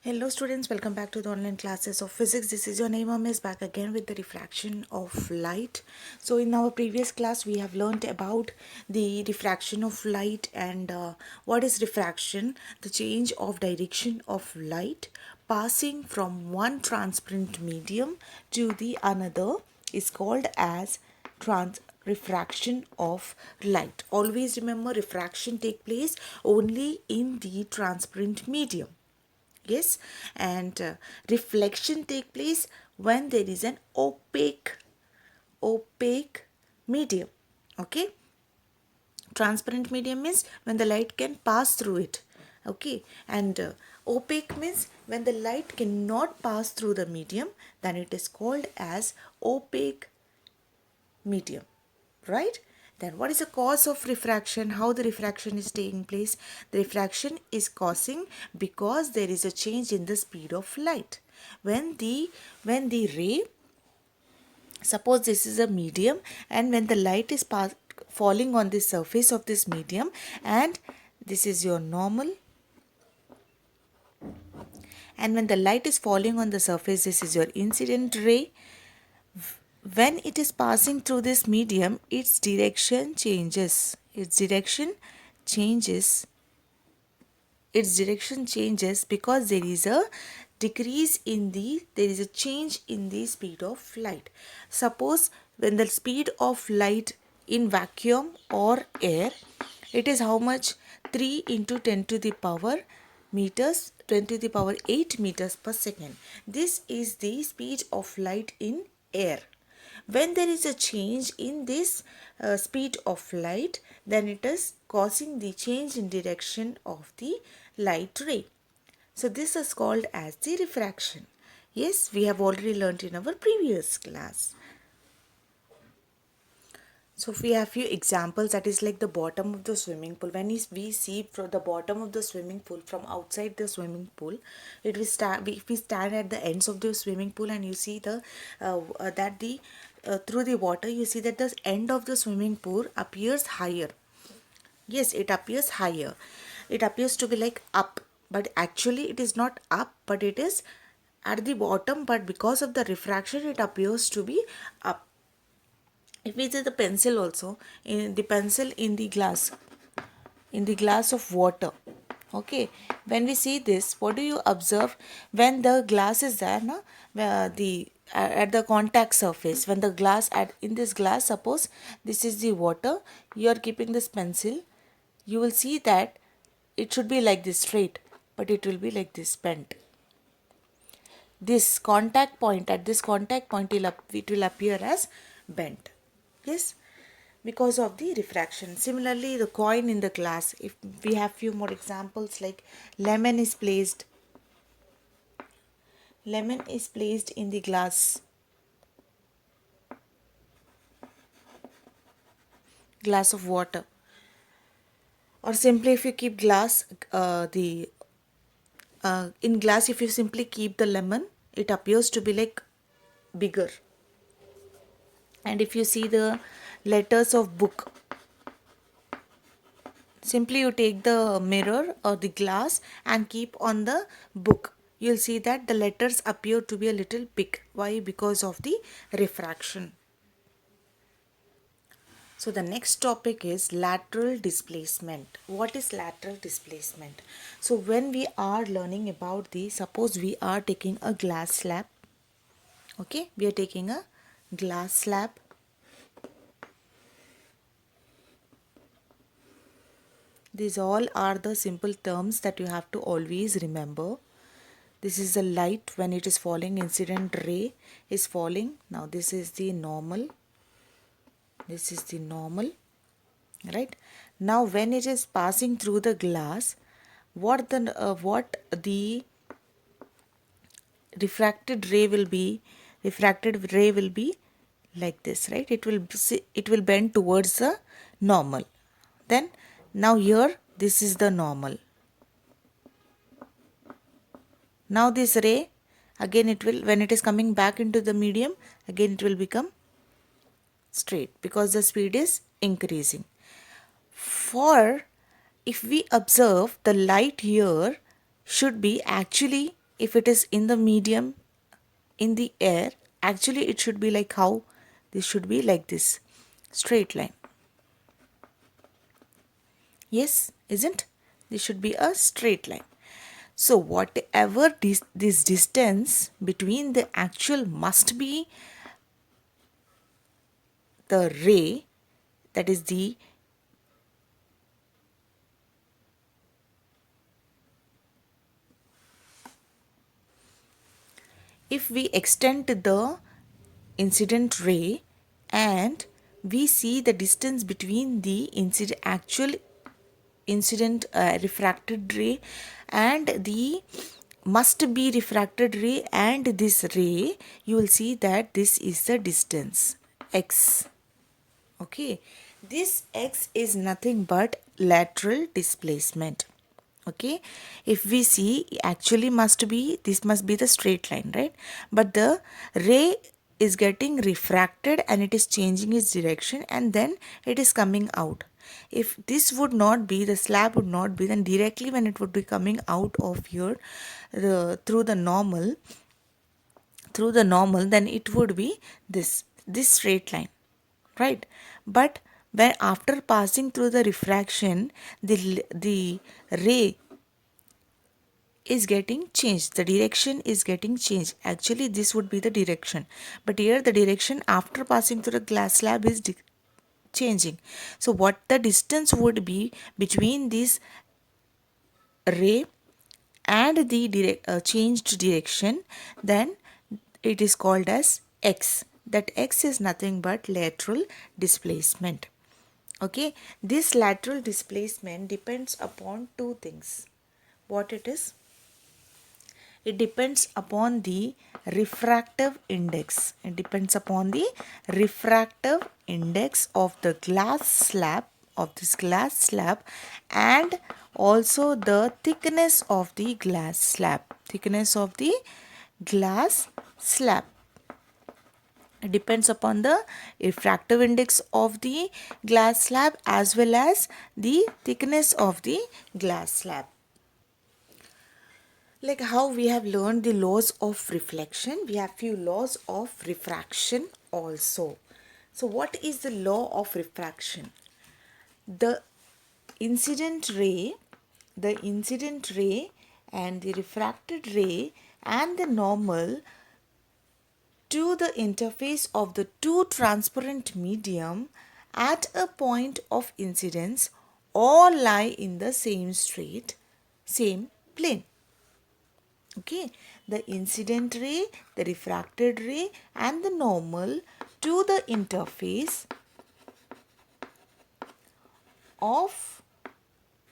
Hello students, welcome back to the online classes of physics. This is your Naima Miss back again with the refraction of light. So in our previous class we have learned about the diffraction of light and what is refraction, the change of direction of light passing from one transparent medium to the another is called as refraction of light. Always remember, refraction take place only in the transparent medium. Yes, and reflection take place when there is an opaque medium. Okay, transparent medium means when the light can pass through it. Okay, and opaque means when the light cannot pass through the medium, then it is called as opaque medium, right? Then what is the cause of refraction? How the refraction is taking place? The refraction is causing because there is a change in the speed of light. When the ray, suppose this is a medium, and when the light is falling on the surface of this medium, and this is your normal, and when the light is falling on the surface, this is your incident ray. When it is passing through this medium, its direction changes. Its direction changes because there is a change in the speed of light. Suppose when the speed of light in vacuum or air, it is how much? 3 into 10 to the power meters, 10 to the power 8 meters per second. This is the speed of light in air. When there is a change in this speed of light, then it is causing the change in direction of the light ray. So this is called as the refraction. Yes, we have already learnt in our previous class. So we have few examples, that is like the bottom of the swimming pool. When we see from the bottom of the swimming pool, from outside the swimming pool, if we stand at the ends of the swimming pool and you see through the water, you see that the end of the swimming pool appears higher. Yes, it appears higher. It appears to be like up, but actually it is not up, but it is at the bottom, but because of the refraction it appears to be up. If we see the pencil also, in the pencil in the glass of water, okay, when we see this, what do you observe? When the glass is there, na, at the contact surface, when the glass in this glass, suppose this is the water, you are keeping this pencil, you will see that it should be like this straight, but it will be like this bent. This contact point, at this contact point it will appear as bent. Yes, because of the refraction. Similarly, the coin in the glass, if we have few more examples, like lemon is placed in the glass of water, or simply if you keep glass the in glass, if you simply keep the lemon, it appears to be like bigger. And if you see the letters of book, simply you take the mirror or the glass and keep on the book, you'll see that the letters appear to be a little big. Why? Because of the refraction. So the next topic is lateral displacement. What is lateral displacement? So when we are learning about suppose we are taking a glass slab. Okay, we are taking a glass slab. These all are the simple terms that you have to always remember. This is the light when it is falling, incident ray is falling. Now this is the normal. This is the normal, right? Now when it is passing through the glass, what the refracted ray will be? Refracted ray will be like this, right? It will bend towards the normal. Then now here this is the normal. Now this ray, again it will, when it is coming back into the medium, again it will become straight because the speed is increasing. For if we observe, the light here should be actually if it is in the medium, in the air, actually it should be like how? This should be like this, straight line. Yes, isn't? This should be a straight line. So whatever this distance between the actual must be the ray, that is the if we extend the incident ray and we see the distance between the actual incident refracted ray and the must be refracted ray and this ray, you will see that this is the distance x. Okay, this x is nothing but lateral displacement. Okay, if we see, actually must be, this must be the straight line, right? But the ray is getting refracted and it is changing its direction and then it is coming out. If this would not be, the slab would not be, then directly when it would be coming out of here through the normal, then it would be this straight line, right? But when after passing through the refraction, the ray is getting changed, the direction is getting changed. Actually this would be the direction, but here the direction after passing through the glass slab is changing. So what the distance would be between this ray and the changed direction, then it is called as x. That x is nothing but lateral displacement. Okay, this lateral displacement depends upon two things. What it is? It depends upon the refractive index. It depends upon the refractive index of the glass slab, and also the thickness of the glass slab. It depends upon the refractive index of the glass slab as well as the thickness of the glass slab. Like how we have learned the laws of reflection, we have few laws of refraction also. So what is the law of refraction? The incident ray and the refracted ray and the normal to the interface of the two transparent medium at a point of incidence all lie in the same plane. Okay, the incident ray, the refracted ray and the normal to the interface of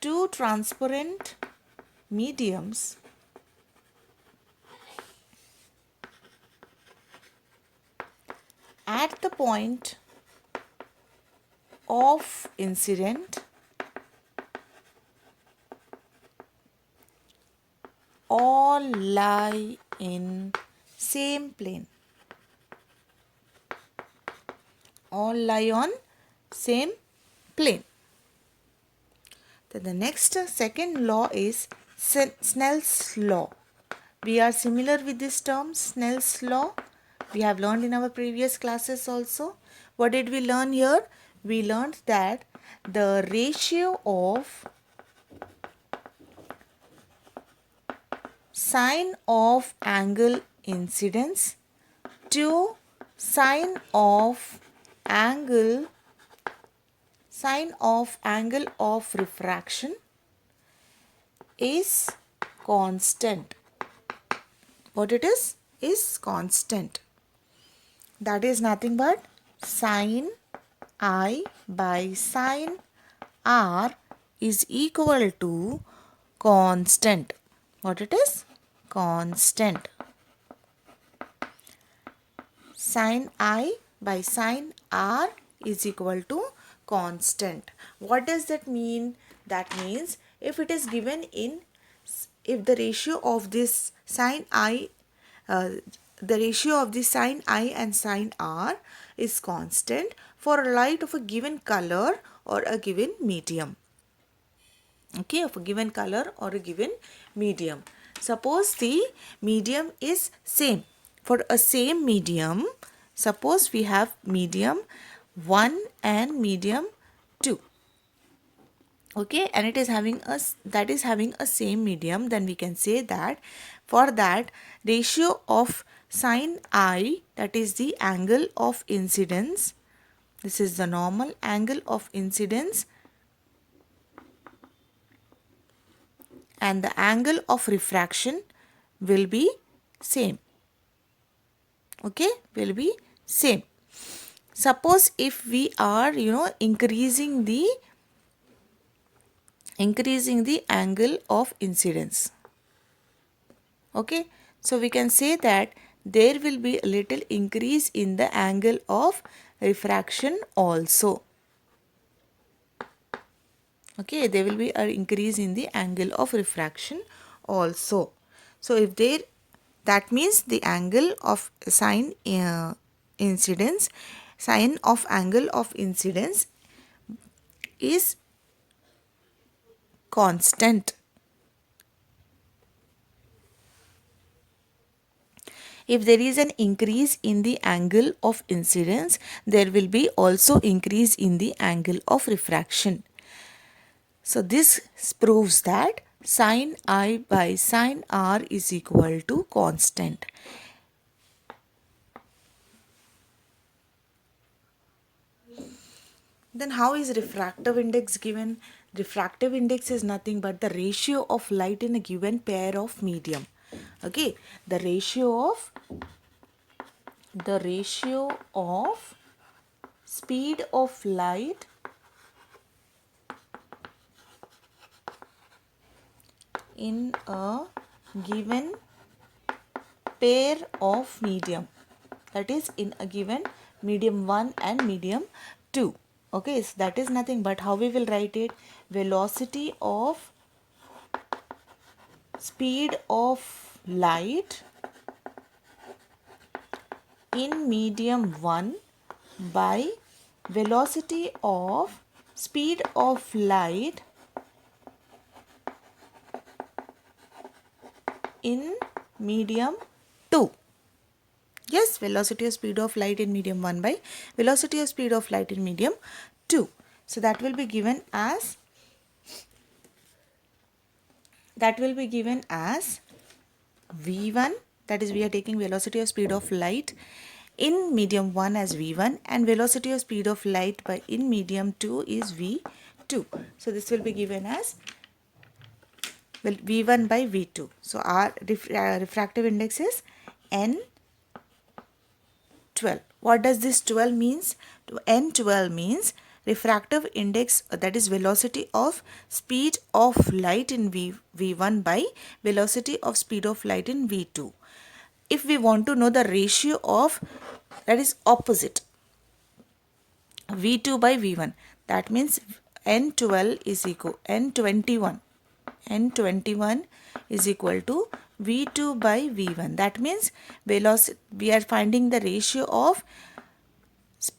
two transparent mediums at the point of incident all lie in same plane. All lie on same plane. Then the next second law is Snell's law. We are familiar with this term, Snell's law. We have learned in our previous classes also. What did we learn here? We learned that the ratio of sine of angle incidence to sine of angle of refraction is constant. What it is constant. That is nothing but sine I by sine R is equal to constant. What it is? Constant. Sine I by sine R is equal to constant. What does that mean? That means if it is given in, if the ratio of this sine I, the ratio of the sine I and sine R is constant for a light of a given color or a given medium. Okay, of a given color or a given medium. Suppose the medium is same. For a same medium, suppose we have medium 1 and medium 2. Okay, and it is having a same medium, then we can say that for that ratio of sin I, that is the angle of incidence, this is the normal angle of incidence, and the angle of refraction will be same. Okay, will be same. Suppose if we are increasing the angle of incidence. Okay, so we can say that there will be a little increase in the angle of refraction also. Okay, there will be an increase in the angle of refraction also. So if there, that means the angle of sine incidence, sine of angle of incidence is constant. If there is an increase in the angle of incidence, there will be also increase in the angle of refraction. So this proves that sin I by sin R is equal to constant. Then how is refractive index given? Refractive index is nothing but the ratio of light in a given pair of medium. Okay, the ratio of speed of light in a given pair of medium, that is in a given medium 1 and medium 2. Okay, so that is nothing but how we will write it, velocity of speed of light in medium 1 by velocity of speed of light in medium 2. Yes, velocity of speed of light in medium 1 by velocity of speed of light in medium 2. So that will be given as V1, that is we are taking velocity of speed of light in medium 1 as V1 and velocity of speed of light by in medium 2 is V2. So this will be given as V1 by V2. So our refractive index is N12. What does this 12 means? N12 means refractive index, that is velocity of speed of light in V1 by velocity of speed of light in V2. If we want to know the ratio of, that is opposite, V2 by V1, that means N12 is equal N21 is equal to V2 by V1. That means velocity, we are finding the ratio of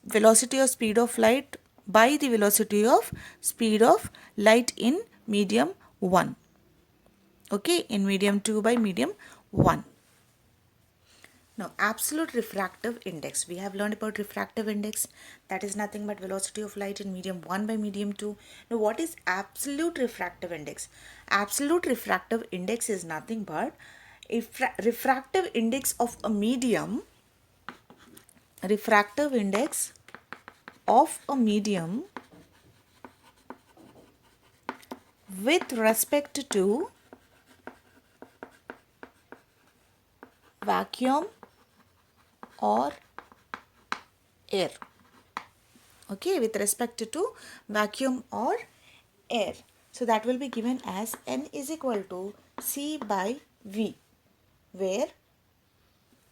velocity of speed of light by the velocity of speed of light in medium 1. Okay, in medium 2 by medium 1. Now, absolute refractive index. We have learned about refractive index. That is nothing but velocity of light in medium 1 by medium 2. Now, what is absolute refractive index? Absolute refractive index is nothing but refractive index of a medium. Refractive index of a medium with respect to vacuum or air. Okay, with respect to vacuum or air. So that will be given as N is equal to C by V, where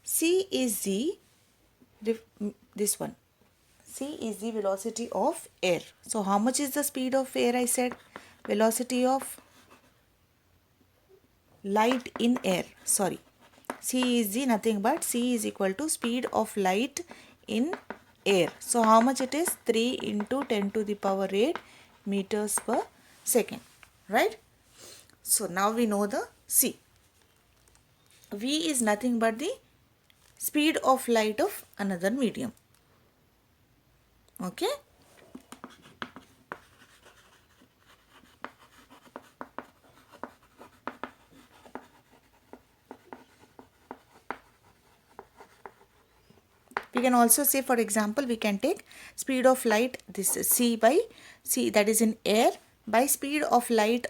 C is the this one. C is the velocity of air. So how much is the speed of air? I said velocity of light in air. Sorry. C is the nothing but C is equal to speed of light in air. So how much it is? 3 into 10 to the power 8 meters per second. Right? So now we know the C. V is nothing but the speed of light of another medium. Okay. We can also say, for example, we can take speed of light, this is c by c, that is in air, by speed of light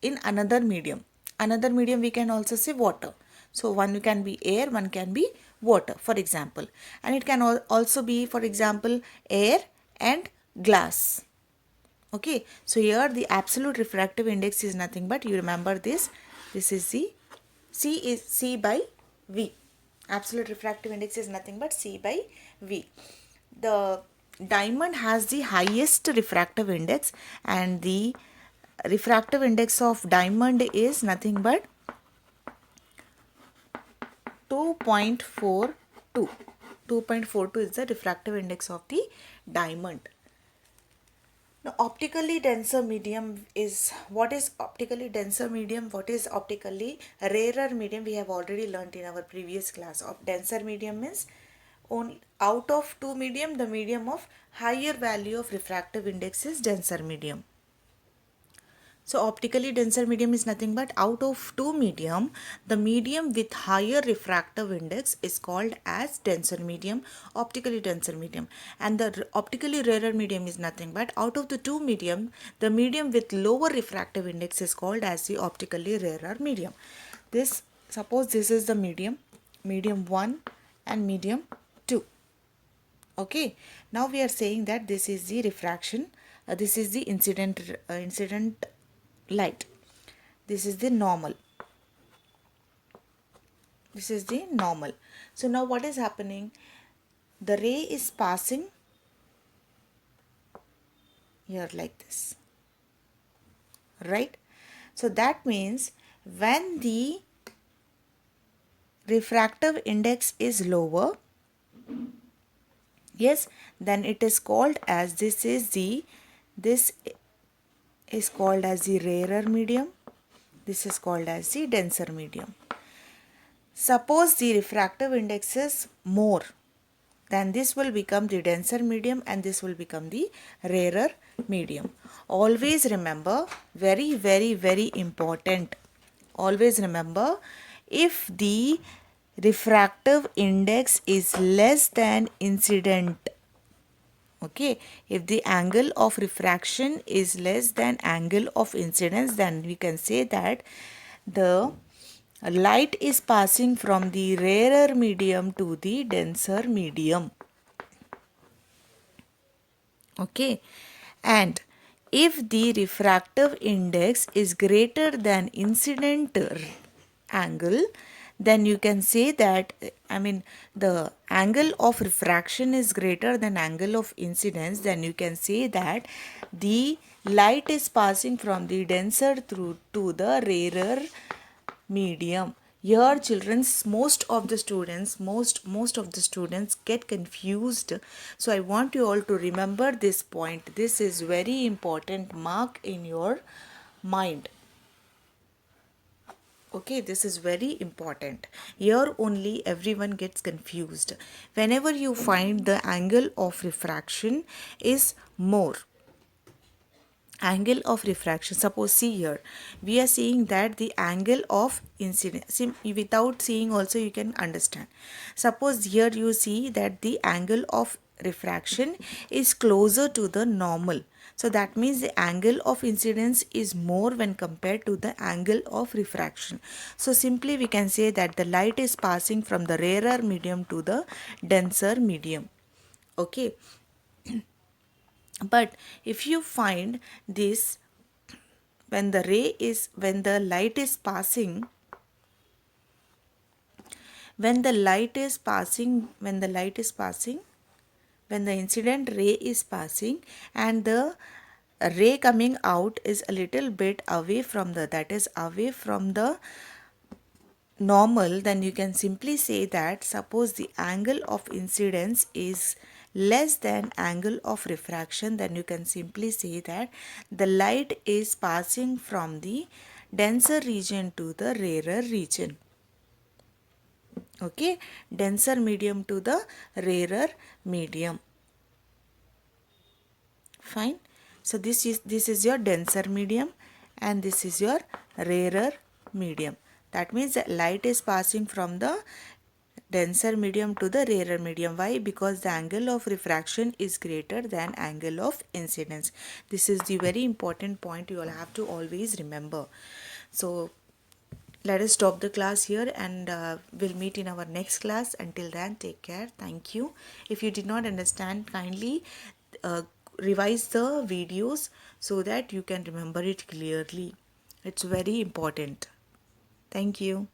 in another medium. Another medium we can also say water. So one can be air, one can be water, for example. And it can also be, for example, air and glass. Okay, so here the absolute refractive index is nothing but, you remember this, this is the C is C by V. Absolute refractive index is nothing but C by V. The diamond has the highest refractive index, and the refractive index of diamond is nothing but 2.42. 2.42 is the refractive index of the diamond. Now, optically denser medium is, what is optically denser medium? What is optically rarer medium? We have already learnt in our previous class. Of denser medium means only out of two medium, the medium of higher value of refractive index is denser medium. So optically denser medium is nothing but, out of two medium, the medium with higher refractive index is called as denser medium, optically denser medium. And the optically rarer medium is nothing but, out of the two medium, the medium with lower refractive index is called as the optically rarer medium. This, suppose this is the medium, medium 1 and medium 2. Okay, now we are saying that this is the refraction, this is the incident light, this is the normal, this is the normal. So now what is happening? The ray is passing here like this, right? So that means when the refractive index is lower, yes, then it is called as, this is called as the rarer medium, this is called as the denser medium. Suppose the refractive index is more, then this will become the denser medium and this will become the rarer medium. Always remember, very, very, very important, always remember, if the refractive index is less than incident, okay, if the angle of refraction is less than angle of incidence, then we can say that the light is passing from the rarer medium to the denser medium. Okay, and if the refractive index is greater than incident angle, then you can say that, the angle of refraction is greater than angle of incidence, then you can say that the light is passing from the denser through to the rarer medium. Here children's, most of the students get confused, so I want you all to remember this point. This is very important, mark in your mind. Okay, this is very important. Here only everyone gets confused. Whenever you find the angle of refraction is more, angle of refraction, suppose see here, we are seeing that the angle of incidence, without seeing also you can understand. Suppose here you see that the angle of refraction is closer to the normal, so that means the angle of incidence is more when compared to the angle of refraction. So simply we can say that the light is passing from the rarer medium to the denser medium. Okay. But if you find this, when the light is passing, when the incident ray is passing and the ray coming out is a little bit away from the normal, then you can simply say that, suppose the angle of incidence is less than angle of refraction, then you can simply say that the light is passing from the denser region to the rarer region. Okay, denser medium to the rarer medium. Fine. So this is your denser medium and this is your rarer medium. That means that light is passing from the denser medium to the rarer medium. Why? Because the angle of refraction is greater than angle of incidence. This is the very important point you all have to always remember. So let us stop the class here and we'll meet in our next class. Until then, take care. Thank you. If you did not understand, kindly uh, revise the videos so that you can remember it clearly. It's very important. Thank you.